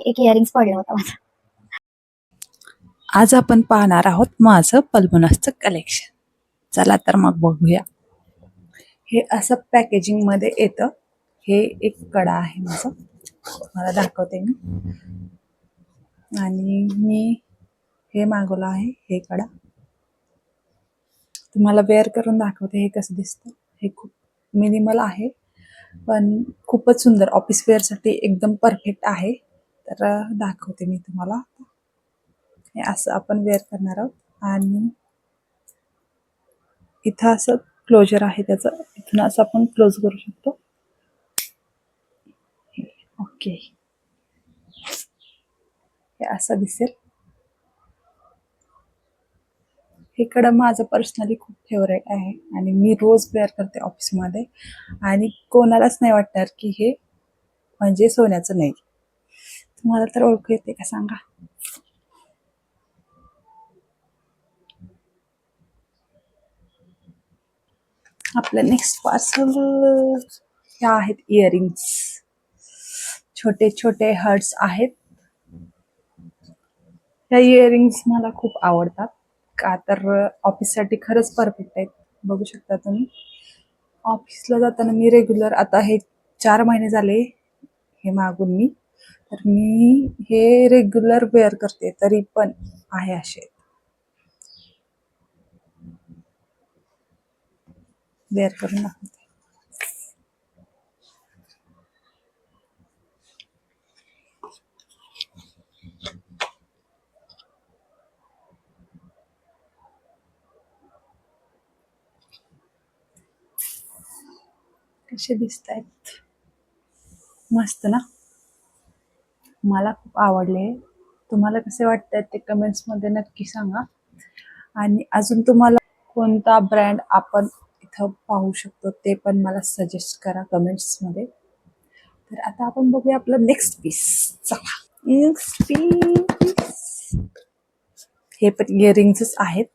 एक इयरिंग्स पडलं होतं माझं. आज आपण पाहणार आहोत माझं पल्मोनासचं कलेक्शन. चला तर मग बघूया. हे असं पॅकेजिंग मध्ये येतं. हे एक कडा आहे माझं, मला दाखवते मी. आणि मी हे मागवलं आहे, हे कडा तुम्हाला वेअर करून दाखवते हे कसं दिसतं. हे खूप मिनिमल आहे पण खूपच सुंदर, ऑफिस वेअर साठी एकदम परफेक्ट आहे. तर दाखवते मी तुम्हाला. हे असं आपण वेअर करणार आहोत आणि इथं असं क्लोजर आहे त्याचं, इथून असं आपण क्लोज करू शकतो. ओके, हे असं दिसेल. हे कडा माझं पर्सनली खूप फेवरेट आहे आणि मी रोज वेअर करते ऑफिसमध्ये आणि कोणालाच नाही वाटणार की हे म्हणजे सोन्याचं नाही. तुम्हाला तर ओळखू येते का सांगा. आपलं नेक्स्ट पार्सल ह्या आहेत इयरिंग्स. छोटे छोटे हर्ट्स आहेत. ह्या इयरिंग्स मला खूप आवडतात का तर ऑफिससाठी खरंच परफेक्ट आहेत. बघू शकता तुम्ही. ऑफिसला जाताना मी रेग्युलर, आता हे 4 महिने झाले हे मागून मी, तर मी हे रेग्युलर वेअर करते तरी पण आहे असे वेअर करून दाखवते. कसे दिसत आहेत, मस्त ना. मला खूप आवडले. तुम्हाला कसे वाटतात ते कमेंट्स मध्ये नक्की सांगा. आणि अजून तुम्हाला कोणता ब्रँड आपण इथं पाहू शकतो ते पण मला सजेस्ट करा कमेंट्स मध्ये. तर आता आपण बघूया आपलं नेक्स्ट पीस. चला, नेक्स्ट पीस. हे पण इयरिंग्सच आहेत.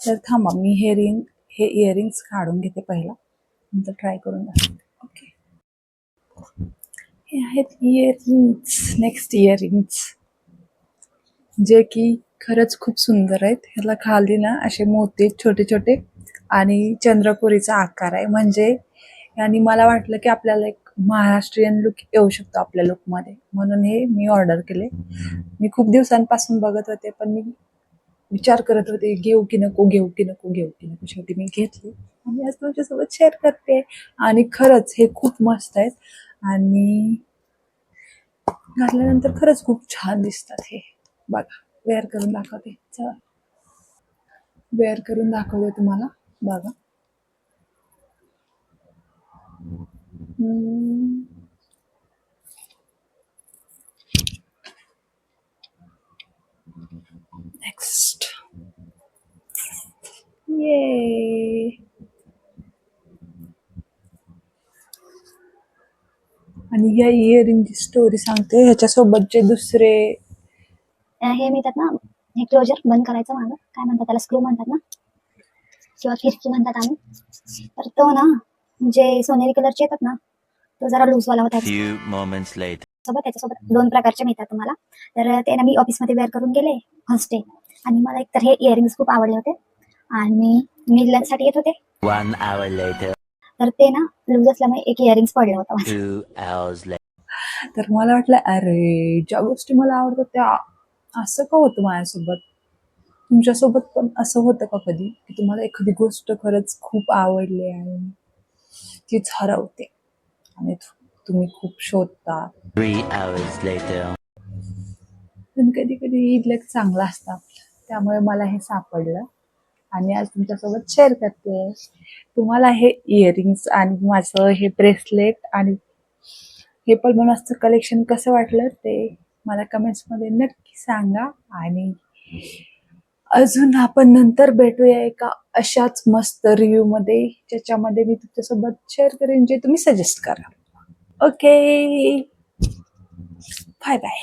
तर थांबा, मी हे इयरिंग्स काढून घेते पहिला, नंतर ट्राय करून दाखवते. ओके, हे आहेत इयरिंग्स. नेक्स्ट इयरिंग्स जे की खरंच खूप सुंदर आहेत. ह्याला खाली ना असे मोती छोटे छोटे आणि चंद्रपुरीचा आकार आहे. म्हणजे आणि मला वाटलं की आपल्याला एक महाराष्ट्रीयन लुक येऊ शकतो आपल्या लुकमध्ये, म्हणून हे मी ऑर्डर केले. मी खूप दिवसांपासून बघत होते पण मी विचार करत होते घेऊ की नको, घेऊ की नको, घेऊ की नको. शेवटी मी घेतली आणि आज तुमच्यासोबत शेअर करते. आणि खरंच हे खूप मस्त आहेत आणि घातल्यानंतर खरंच खूप छान दिसतात. हे बघा, वेअर करून दाखवते. चला, वेअर करून दाखवते तुम्हाला. बघा, नेक्स्ट. ये आणि या इयरिंगची स्टोरी सांगते. ह्याच्यासोबतचे दुसरे हे मिळतात ना, हे क्लोजर बंद करायचं मागं, काय म्हणतात त्याला, स्क्रू म्हणतात ना, किंवा फिरकी म्हणतात आम्ही. तर तो ना, जे सोनेरी कलरचे येतात ना, तो जरा लूज वाला होता. त्याच्यासोबत 2 प्रकारचे मिळतात तुम्हाला. तर ते ना मी ऑफिसमध्ये वेअर करून गेले फर्स्ट डे, आणि मला एकतर हे इयरिंग्स खूप आवडले होते आणि मी साठी येत होते. 1 hour later. तर ते ना लूज असल्यामुळे एक इयरिंग्स पडलं होतं. 2 hours later. तर मला वाटलं अरे, ज्या गोष्टी मला आवडतात त्या असं का होतं माझ्यासोबत. तुमच्यासोबत पण असं होतं का कधी की तुम्हाला एखादी गोष्ट खरंच खूप आवडली आणि तीच हरवते आणि तुम्ही खूप शोधता. 3 hours later. पण कधी कधी लक चांगला असतं आपलं, त्यामुळे मला हे सापडलं आणि आज तुमच्यासोबत शेअर करते. तुम्हाला हे इयरिंग्स आणि माझं हे ब्रेसलेट आणि हे पल्मोनासचं कलेक्शन कसं वाटलं ते मला कमेंट्समध्ये नक्की सांगा. आणि अजून आपण नंतर भेटूया एका अशाच मस्त रिव्ह्यू मध्ये, ज्याच्यामध्ये मी तुमच्यासोबत शेअर करेन जे तुम्ही सजेस्ट करा. Okay, bye bye.